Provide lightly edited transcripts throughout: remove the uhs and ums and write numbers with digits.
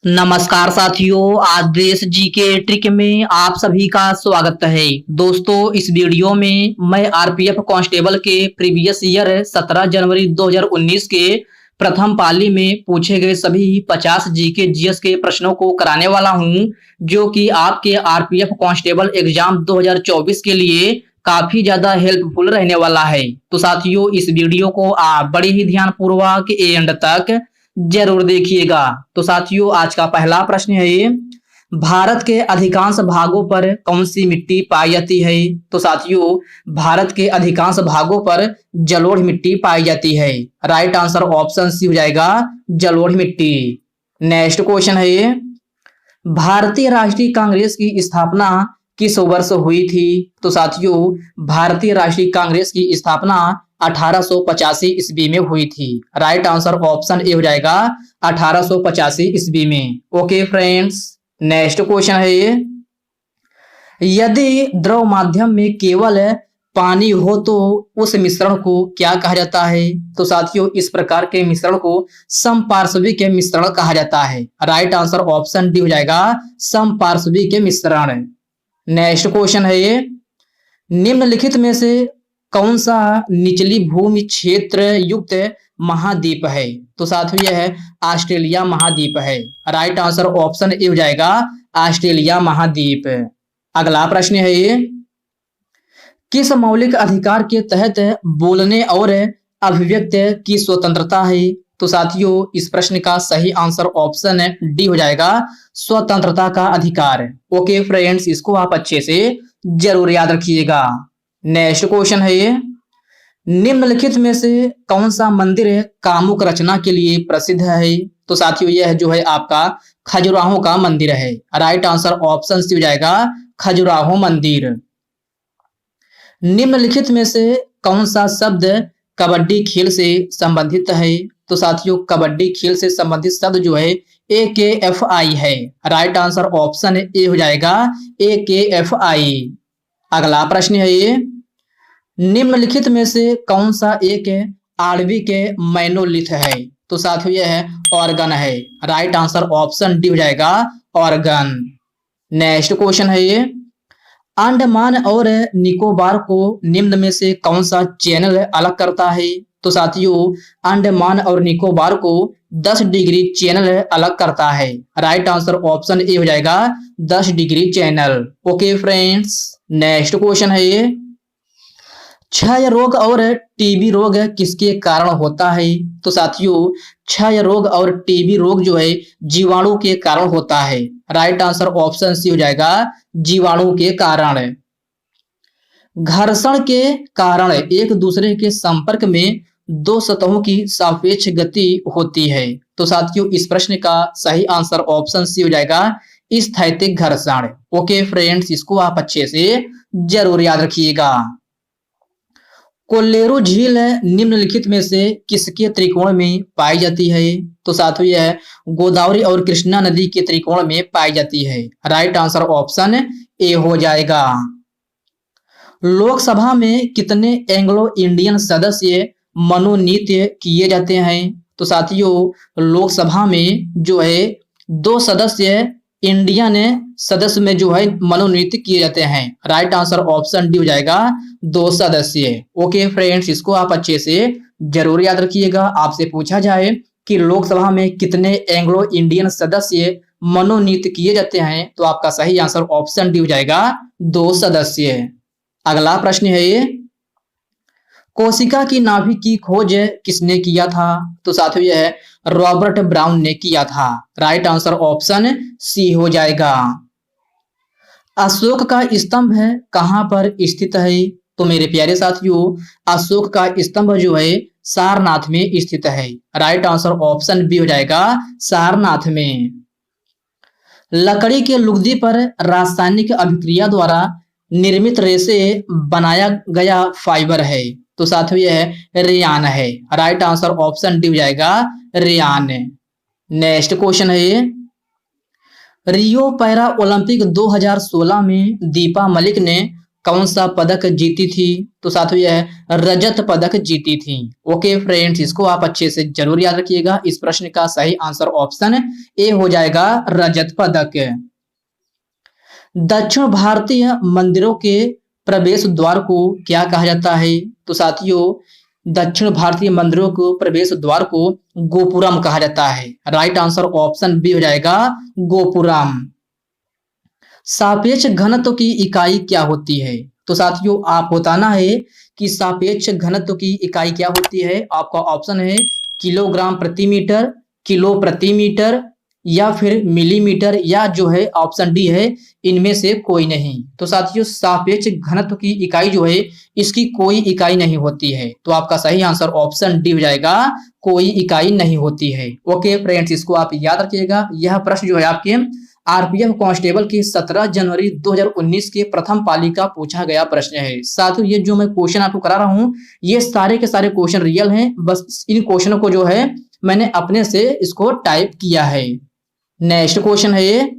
नमस्कार साथियों, आज देश जी के ट्रिक में आप सभी का स्वागत है। दोस्तों, इस वीडियो में मैं आरपीएफ कांस्टेबल के प्रीवियस ईयर 17 जनवरी 2019 के प्रथम पाली में पूछे गए सभी 50 जीके जीएस के प्रश्नों को कराने वाला हूं, जो कि आपके आरपीएफ कांस्टेबल एग्जाम 2024 के लिए काफी ज्यादा हेल्पफुल रहने वाला है। तो साथियों, इस वीडियो को आप बड़े ही ध्यानपूर्वक एंड तक जरूर देखिएगा। तो साथियों, आज का पहला प्रश्न है, भारत के अधिकांश भागों पर कौन सी मिट्टी पाई जाती है? तो साथियों, भारत के अधिकांश भागों पर जलोढ़ मिट्टी पाई जाती है। राइट आंसर ऑप्शन सी हो जाएगा, जलोढ़ मिट्टी। नेक्स्ट क्वेश्चन है, भारतीय राष्ट्रीय कांग्रेस की स्थापना किस वर्ष हुई थी? तो साथियों, भारतीय राष्ट्रीय कांग्रेस की स्थापना 1885 ईस्वी में हुई थी। राइट आंसर ऑप्शन ए हो जाएगा, 1885 ईस्वी में। ओके फ्रेंड्स, नेक्स्ट क्वेश्चन है, यदि द्रव माध्यम में केवल पानी हो तो उस मिश्रण को क्या कहा जाता है? तो साथियों, इस प्रकार के मिश्रण को समपार्श्विक मिश्रण कहा जाता है। राइट आंसर ऑप्शन डी हो जाएगा, समपार्श्विक मिश्रण। नेक्स्ट क्वेश्चन है, निम्नलिखित में से कौन सा निचली भूमि क्षेत्र युक्त महाद्वीप है? तो साथियों, यह ऑस्ट्रेलिया महाद्वीप है। राइट आंसर ऑप्शन ए हो जाएगा, ऑस्ट्रेलिया महाद्वीप। अगला प्रश्न है, किस मौलिक अधिकार के तहत बोलने और अभिव्यक्ति की स्वतंत्रता है? तो साथियों, इस प्रश्न का सही आंसर ऑप्शन डी हो जाएगा, स्वतंत्रता का अधिकार। ओके फ्रेंड्स, इसको आप अच्छे से जरूर याद रखिएगा। नेक्स्ट क्वेश्चन है, निम्नलिखित में से कौन सा मंदिर कामुक रचना के लिए प्रसिद्ध है? तो साथियों, यह जो है आपका खजुराहो का मंदिर है। राइट आंसर ऑप्शन सी हो जाएगा, खजुराहो मंदिर। निम्नलिखित में से कौन सा शब्द कबड्डी खेल से संबंधित है? तो साथियों, कबड्डी खेल से संबंधित शब्द जो है AKFI है। राइट आंसर ऑप्शन ए हो जाएगा, AKFI। अगला प्रश्न है, ये निम्नलिखित में से कौन सा एक आणविक मोनोलिथ है? तो साथियों, यह ऑर्गन है। राइट आंसर ऑप्शन डी हो जाएगा, ऑर्गन। नेक्स्ट क्वेश्चन है, ये अंडमान और निकोबार को निम्न में से कौन सा चैनल अलग करता है? तो साथियों, अंडमान और निकोबार को 10 डिग्री चैनल अलग करता है। राइट आंसर ऑप्शन ए हो जाएगा, 10 degree channel. Okay friends, next question है, ये क्षय रोग और टीबी रोग किसके कारण होता है? तो साथियों, क्षय रोग और टीबी रोग जो है जीवाणु के कारण होता है। राइट आंसर ऑप्शन सी हो जाएगा, जीवाणु के कारण। घर्षण के कारण एक दूसरे के संपर्क में दो सतहों की सापेक्ष गति होती है। तो साथियों, इस प्रश्न का सही आंसर ऑप्शन सी हो जाएगा, स्थैतिक घर्षण। ओके फ्रेंड्स, इसको आप अच्छे से जरूर याद रखिएगा। कोल्लेरू झील निम्नलिखित में से किसके त्रिकोण में पाई जाती है? तो साथियों, यह गोदावरी और कृष्णा नदी के त्रिकोण में पाई जाती है। राइट आंसर ऑप्शन ए हो जाएगा। लोकसभा में कितने एंग्लो इंडियन सदस्य मनोनीत किए जाते हैं? तो साथियों, लोकसभा में जो है 2 सदस्य इंडियन सदस्य में जो है मनोनीत किए जाते हैं। राइट आंसर ऑप्शन डी हो जाएगा, 2 सदस्य। ओके फ्रेंड्स, इसको आप अच्छे से जरूर याद रखिएगा। आपसे पूछा जाए कि लोकसभा में कितने एंग्लो इंडियन सदस्य मनोनीत किए जाते हैं, तो आपका सही आंसर ऑप्शन डी हो जाएगा, 2 सदस्य। अगला प्रश्न है, ये कोशिका की नाभि की खोज किसने किया था? तो साथियों, यह रॉबर्ट ब्राउन ने किया था। राइट आंसर ऑप्शन सी हो जाएगा। अशोक का स्तंभ कहां पर स्थित है? तो मेरे प्यारे साथियों, अशोक का स्तंभ जो है सारनाथ में स्थित है। राइट आंसर ऑप्शन बी हो जाएगा, सारनाथ में। लकड़ी के लुगदी पर रासायनिक अभिक्रिया द्वारा निर्मित रेशे बनाया गया फाइबर है। तो साथियों, यह रेयान है। राइट आंसर ऑप्शन डी हो जाएगा, रेयान। नेक्स्ट क्वेश्चन है, रियो पैरा ओलंपिक 2016 में दीपा मलिक ने कौन सा पदक जीती थी? तो साथियों यह रजत पदक जीती थी। ओके फ्रेंड्स, इसको आप अच्छे से जरूर याद रखिएगा। इस प्रश्न का सही आंसर ऑप्शन ए हो जाएगा, रजत पदक। दक्षिण भारतीय मंदिरों के प्रवेश द्वार को क्या कहा जाता है? तो साथियों दक्षिण भारतीय मंदिरों को प्रवेश द्वार को गोपुरम कहा जाता है। राइट आंसर ऑप्शन बी हो जाएगा, गोपुरम। सापेक्ष घनत्व की इकाई क्या होती है? तो साथियों आप बताना है कि सापेक्ष घनत्व की इकाई क्या होती है। आपका ऑप्शन है किलोग्राम प्रति मीटर, किलो प्रति मीटर, या फिर मिलीमीटर, या जो है ऑप्शन डी है इनमें से कोई नहीं। तो साथियों सापेक्ष घनत्व की इकाई जो है इसकी कोई इकाई नहीं होती है। तो आपका सही आंसर ऑप्शन डी हो जाएगा, कोई इकाई नहीं होती है। ओके फ्रेंड्स, इसको आप याद रखिएगा। यह प्रश्न जो है आपके आरपीएफ कांस्टेबल की 17 जनवरी 2019 के प्रथम पाली का पूछा गया प्रश्न है। साथियों ये जो मैं क्वेश्चन आपको करा रहा हूँ ये सारे के सारे क्वेश्चन रियल हैं, बस इन क्वेश्चनों को जो है मैंने अपने से इसको टाइप किया है। नेक्स्ट क्वेश्चन है,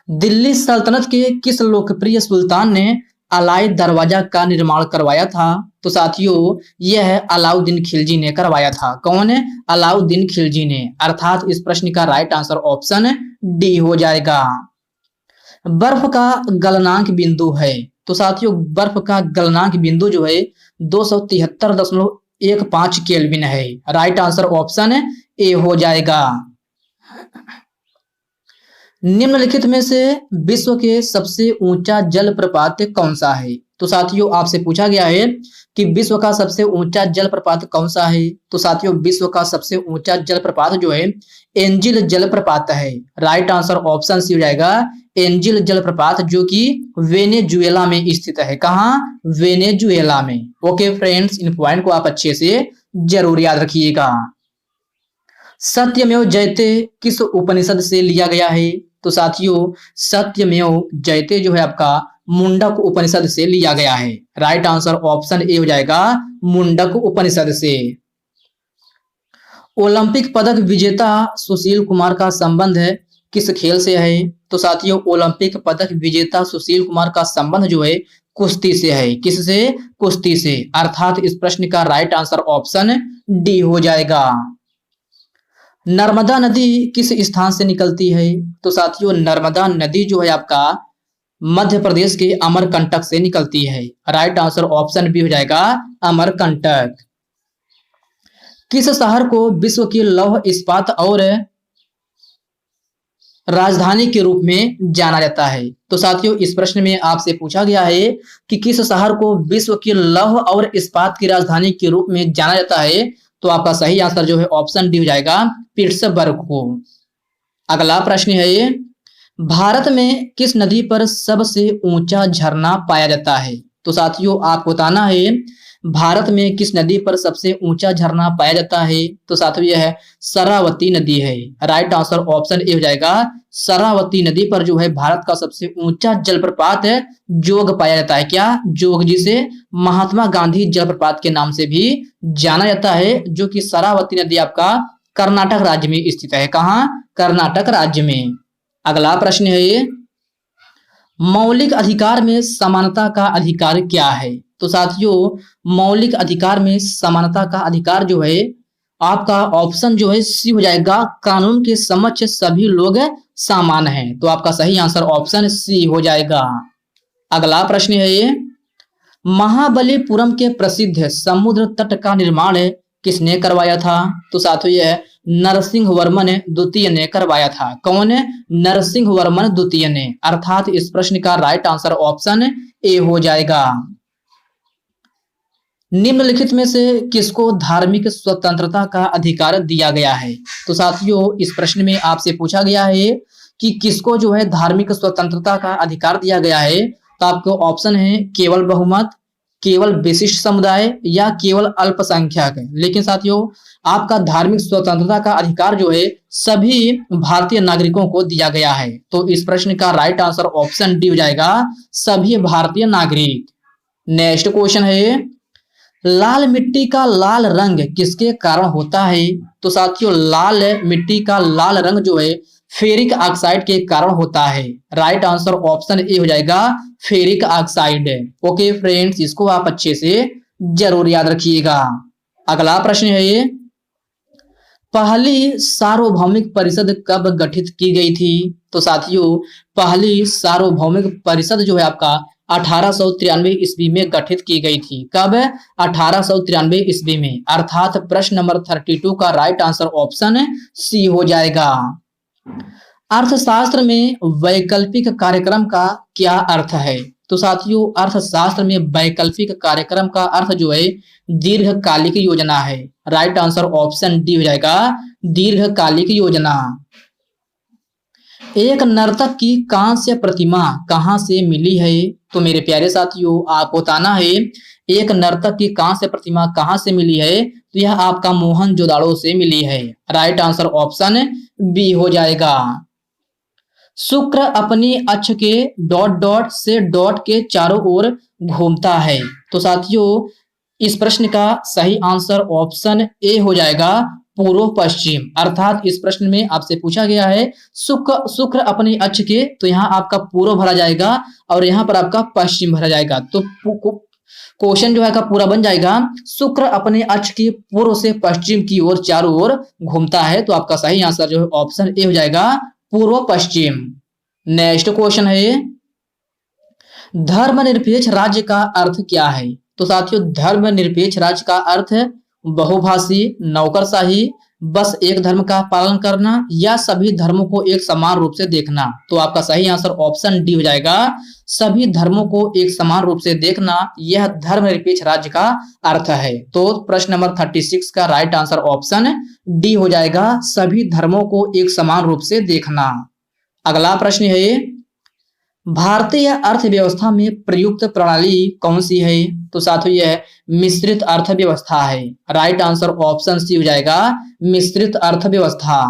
दिल्ली सल्तनत के किस लोकप्रिय सुल्तान ने अलाई दरवाजा का निर्माण करवाया था? तो साथियों यह अलाउद्दीन खिलजी ने करवाया था। कौन है? अलाउद्दीन खिलजी ने। अर्थात इस प्रश्न का राइट आंसर ऑप्शन डी हो जाएगा। बर्फ का गलनांक बिंदु है। तो साथियों बर्फ का गलनांक बिंदु जो है 273.15 केल्विन है। राइट आंसर ऑप्शन ए हो जाएगा। निम्नलिखित में से विश्व के सबसे ऊंचा जलप्रपात कौन सा है? तो साथियों आपसे पूछा गया है कि विश्व का सबसे ऊंचा जलप्रपात कौन सा है? तो साथियों विश्व का सबसे ऊंचा जलप्रपात जो है एंजिल जलप्रपात है। राइट आंसर ऑप्शन सी हो जाएगा, एंजिल जलप्रपात, जो कि वेनेजुएला में स्थित है। कहाँ? वेनेजुएला में। ओके फ्रेंड्स, इन पॉइंट को आप अच्छे से जरूर याद रखिएगा। सत्यमेव जयते किस उपनिषद से लिया गया है? तो साथियों सत्यमेव जयते जो है आपका मुंडक उपनिषद से लिया गया है। राइट आंसर ऑप्शन ए हो जाएगा, मुंडक उपनिषद से। ओलंपिक पदक विजेता सुशील कुमार का संबंध है किस खेल से है? तो साथियों ओलंपिक पदक विजेता सुशील कुमार का संबंध जो है कुश्ती से है। किससे? कुश्ती से। अर्थात इस प्रश्न का राइट आंसर ऑप्शन डी हो जाएगा। नर्मदा नदी किस स्थान से निकलती है? तो साथियों नर्मदा नदी जो है आपका मध्य प्रदेश के अमरकंटक से निकलती है। राइट आंसर ऑप्शन बी हो जाएगा, अमरकंटक। किस शहर को विश्व की लौह इस्पात और राजधानी के रूप में जाना जाता है? तो साथियों इस प्रश्न में आपसे पूछा गया है कि किस शहर को विश्व की लौह और इस्पात की राजधानी के रूप में जाना जाता है? तो आपका सही आंसर जो है ऑप्शन डी हो जाएगा, पिट्सबर्ग को। अगला प्रश्न है, भारत में किस नदी पर सबसे ऊंचा झरना पाया जाता है? तो साथियों आपको बताना है भारत में किस नदी पर सबसे ऊंचा झरना पाया जाता है? तो साथियों यह है शरावती नदी है। राइट आंसर ऑप्शन ए हो जाएगा, शरावती नदी पर जो है भारत का सबसे ऊंचा जलप्रपात है जोग पाया जाता है। क्या? जोग, जिसे महात्मा गांधी जलप्रपात के नाम से भी जाना जाता है, जो कि शरावती नदी आपका कर्नाटक राज्य में स्थित है। कहाँ? कर्नाटक राज्य में। अगला प्रश्न है, मौलिक अधिकार में समानता का अधिकार क्या है? तो साथियों मौलिक अधिकार में समानता का अधिकार जो है आपका ऑप्शन जो है सी हो जाएगा, कानून के समक्ष सभी लोग समान हैं। तो आपका सही आंसर ऑप्शन सी हो जाएगा। अगला प्रश्न है, महाबलीपुरम के प्रसिद्ध समुद्र तट का निर्माण किसने करवाया था? तो साथियों यह नरसिंह वर्मन द्वितीय ने करवाया था। कौन? नरसिंह वर्मन द्वितीय ने। अर्थात इस प्रश्न का राइट आंसर ऑप्शन ए हो जाएगा। निम्नलिखित में से किसको धार्मिक स्वतंत्रता का अधिकार दिया गया है? तो साथियों इस प्रश्न में आपसे पूछा गया है कि किसको जो है धार्मिक स्वतंत्रता का अधिकार दिया गया है। तो आपको ऑप्शन है केवल बहुमत, केवल विशिष्ट समुदाय, या केवल अल्पसंख्यक। लेकिन साथियों आपका धार्मिक स्वतंत्रता का अधिकार जो है सभी भारतीय नागरिकों को दिया गया है। तो इस प्रश्न का राइट आंसर ऑप्शन डी हो जाएगा, सभी भारतीय नागरिक। नेक्स्ट क्वेश्चन है, लाल मिट्टी का लाल रंग किसके कारण होता है? तो साथियों लाल मिट्टी का लाल रंग जो है फेरिक ऑक्साइड के कारण होता है। राइट आंसर ऑप्शन ए हो जाएगा फेरिक ऑक्साइड। ओके फ्रेंड्स, इसको आप अच्छे से जरूर याद रखिएगा। अगला प्रश्न है ये, पहली सार्वभौमिक परिषद कब गठित की गई थी? तो साथियों पहली सार्वभौमिक परिषद जो है आपका 1893 ईस्वी में गठित की गई थी। कब? 1893 ईस्वी में, अर्थात प्रश्न नंबर 32 का राइट आंसर ऑप्शन सी हो जाएगा। अर्थशास्त्र में वैकल्पिक कार्यक्रम का क्या अर्थ है? तो साथियों अर्थशास्त्र में वैकल्पिक कार्यक्रम का अर्थ जो है दीर्घकालिक योजना है। राइट आंसर ऑप्शन डी हो जाएगा दीर्घकालिक योजना। एक नर्तक की कांस्य प्रतिमा कहां से मिली है? तो मेरे प्यारे साथियों आपको बताना है एक नर्तक की कांस्य प्रतिमा कहां से मिली है? तो यह आपका मोहनजोदाड़ो से मिली है। राइट आंसर ऑप्शन बी हो जाएगा। शुक्र अपनी अक्ष के डॉट डॉट से डॉट के चारों ओर घूमता है। तो साथियों इस प्रश्न का सही आंसर ऑप्शन ए हो जाएगा पूर्व पश्चिम। अर्थात इस प्रश्न में आपसे पूछा गया है शुक्र अपनी अक्ष के, तो यहाँ आपका पूर्व भरा जाएगा और यहाँ पर आपका पश्चिम भरा जाएगा। तो क्वेश्चन जो है का पूरा बन जाएगा शुक्र अपने अक्ष की पूर्व से पश्चिम की ओर चारों ओर घूमता है। तो आपका सही आंसर जो है ऑप्शन ए हो जाएगा पूर्व पश्चिम। नेक्स्ट क्वेश्चन है, धर्मनिरपेक्ष राज्य का अर्थ क्या है? तो साथियों धर्मनिरपेक्ष राज्य का अर्थ बहुभाषी, नौकरशाही, बस एक धर्म का पालन करना या सभी धर्मों को एक समान रूप से देखना। तो आपका सही आंसर ऑप्शन डी हो जाएगा सभी धर्मों को एक समान रूप से देखना, यह धर्मनिरपेक्ष राज्य का अर्थ है। तो प्रश्न नंबर 36 का राइट आंसर ऑप्शन डी हो जाएगा सभी धर्मों को एक समान रूप से देखना। अगला प्रश्न है, भारतीय अर्थव्यवस्था में प्रयुक्त प्रणाली कौन सी है? तो साथियों यह मिश्रित अर्थव्यवस्था है। राइट आंसर ऑप्शन सी हो जाएगा मिश्रित अर्थव्यवस्था।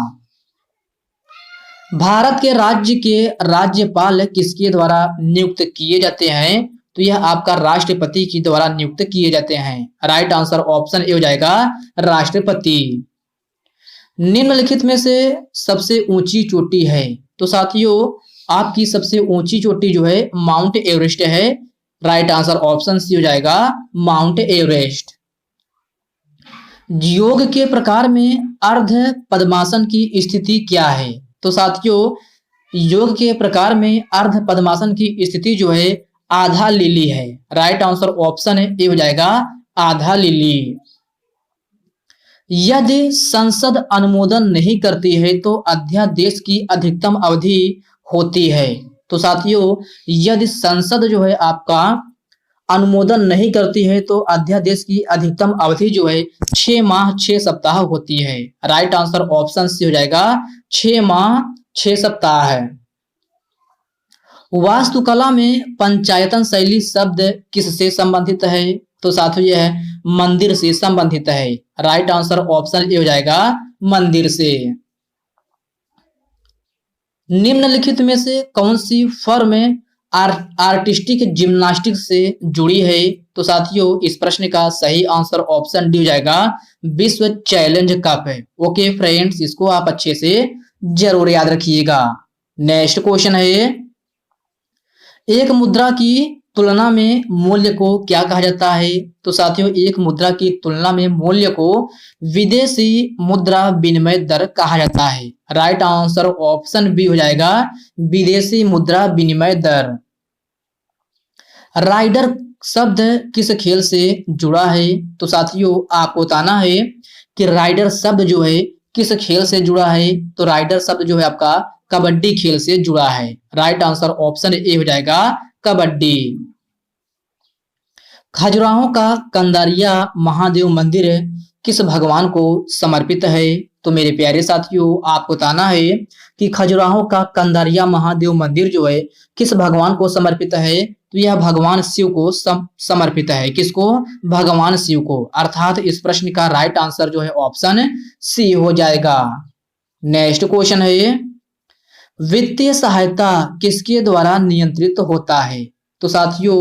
भारत के राज्य के राज्यपाल किसके द्वारा नियुक्त किए जाते हैं? तो यह आपका राष्ट्रपति के द्वारा नियुक्त किए जाते हैं। राइट आंसर ऑप्शन ए हो जाएगा राष्ट्रपति। निम्नलिखित में से सबसे ऊंची चोटी है? तो साथियों आपकी सबसे ऊंची चोटी जो है माउंट एवरेस्ट है। राइट आंसर ऑप्शन सी हो जाएगा माउंट एवरेस्ट। योग के प्रकार में अर्ध पद्मासन की स्थिति क्या है? तो साथियों योग के प्रकार में अर्ध पद्मासन की स्थिति जो है आधा लिली है। राइट आंसर ऑप्शन ए हो जाएगा आधा लिली। यदि संसद अनुमोदन नहीं करती है तो अध्यादेश की अधिकतम अवधि होती है। तो साथियों यदि संसद जो है आपका अनुमोदन नहीं करती है तो अध्यादेश की अधिकतम अवधि जो है 6 माह 6 सप्ताह होती है। राइट आंसर ऑप्शन सी हो जाएगा 6 माह 6 सप्ताह है। वास्तुकला में पंचायतन शैली शब्द किससे संबंधित है? तो साथियों यह मंदिर से संबंधित है। राइट आंसर ऑप्शन ए हो जाएगा मंदिर से। निम्नलिखित में से कौन सी फर्म आर्टिस्टिक जिम्नास्टिक्स से जुड़ी है? तो साथियों इस प्रश्न का सही आंसर ऑप्शन डी हो जाएगा विश्व चैलेंज कप है। ओके फ्रेंड्स, इसको आप अच्छे से जरूर याद रखिएगा। नेक्स्ट क्वेश्चन है, एक मुद्रा की तुलना में मूल्य को क्या कहा जाता है? तो साथियों एक मुद्रा की तुलना में मूल्य को विदेशी मुद्रा विनिमय दर कहा जाता है। राइट आंसर ऑप्शन बी हो जाएगा विदेशी मुद्रा विनिमय दर। राइडर शब्द किस खेल से जुड़ा है? तो साथियों आपको बताना है कि राइडर शब्द जो है किस खेल से जुड़ा है। तो राइडर शब्द जो है आपका कबड्डी खेल से जुड़ा है। राइट आंसर ऑप्शन ए हो जाएगा कबड्डी। खजुराहो का कंदारिया महादेव मंदिर किस भगवान को समर्पित है? तो मेरे प्यारे साथियों आपको बताना है कि खजुराहो का कंदारिया महादेव मंदिर जो है किस भगवान को समर्पित है? तो यह भगवान शिव को समर्पित है। किसको? भगवान शिव को। अर्थात इस प्रश्न का राइट आंसर जो है ऑप्शन सी हो जाएगा। नेक्स्ट क्वेश्चन है, वित्तीय सहायता किसके द्वारा नियंत्रित होता है? तो साथियों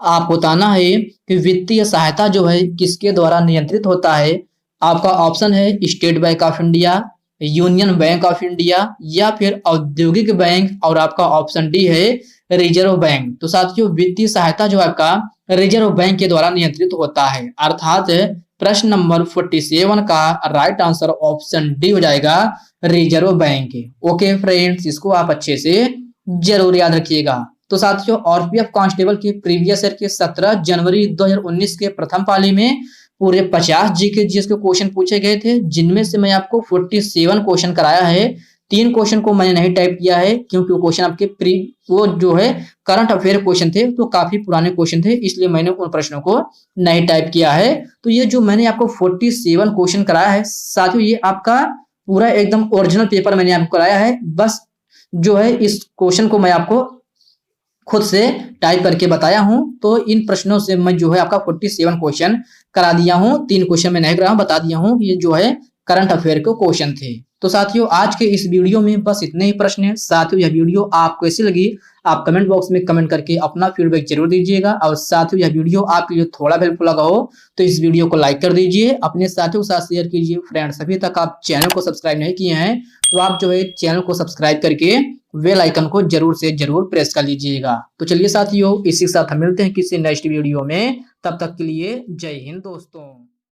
आप बताना है कि वित्तीय सहायता जो है किसके द्वारा नियंत्रित होता है। आपका ऑप्शन है state bank of India, union bank of India या फिर औद्योगिक बैंक, और आपका ऑप्शन डी है रिजर्व बैंक। तो साथियों वित्तीय सहायता जो आपका रिजर्व बैंक के द्वारा नियंत्रित होता है, अर्थात प्रश्न नंबर 47 का राइट आंसर ऑप्शन डी हो जाएगा, रिजर्व बैंक। ओके फ्रेंड्स, इसको आप अच्छे से जरूर याद रखिएगा। तो साथियों आरपीएफ कांस्टेबल के प्रीवियस ईयर के 17 जनवरी 2019 के प्रथम पाली में पूरे 50 जीके जीएस के क्वेश्चन पूछे गए थे, जिनमें से मैं आपको 47 क्वेश्चन कराया है। 3 क्वेश्चन को मैंने नहीं टाइप किया है क्योंकि वो क्वेश्चन आपके वो जो है करंट अफेयर क्वेश्चन थे, तो काफी पुराने क्वेश्चन थे, इसलिए मैंने उन प्रश्नों को नहीं टाइप किया है। तो ये जो मैंने आपको 47 क्वेश्चन कराया है साथियों, ये आपका पूरा एकदम ओरिजिनल पेपर मैंने आपको कराया है। बस जो है इस क्वेश्चन को मैं आपको खुद से टाइप करके बताया हूं, तो इन प्रश्नों से मैं जो है आपका 47 क्वेश्चन करा दिया हूं। 3 क्वेश्चन मैं नहीं कराया हूं, बता दिया हूं ये जो है करंट अफेयर के क्वेश्चन थे। तो साथियों आज के इस वीडियो में बस इतने ही प्रश्न हैं। साथियों यह वीडियो आपको कैसी लगी आप कमेंट बॉक्स में कमेंट करके अपना फीडबैक जरूर दीजिएगा, और साथियों यह वीडियो आपके लिए थोड़ा हेल्पफुल लगा हो तो इस वीडियो को लाइक कर दीजिए, अपने साथियों के साथ शेयर कीजिए। फ्रेंड्स अभी तक आप चैनल को सब्सक्राइब नहीं किए हैं तो आप जो है चैनल को सब्सक्राइब करके बेल आइकन को जरूर से जरूर प्रेस कर लीजिएगा। तो चलिए साथियों इसी के साथ हम मिलते हैं किसी नेक्स्ट वीडियो में, तब तक के लिए जय हिंद दोस्तों।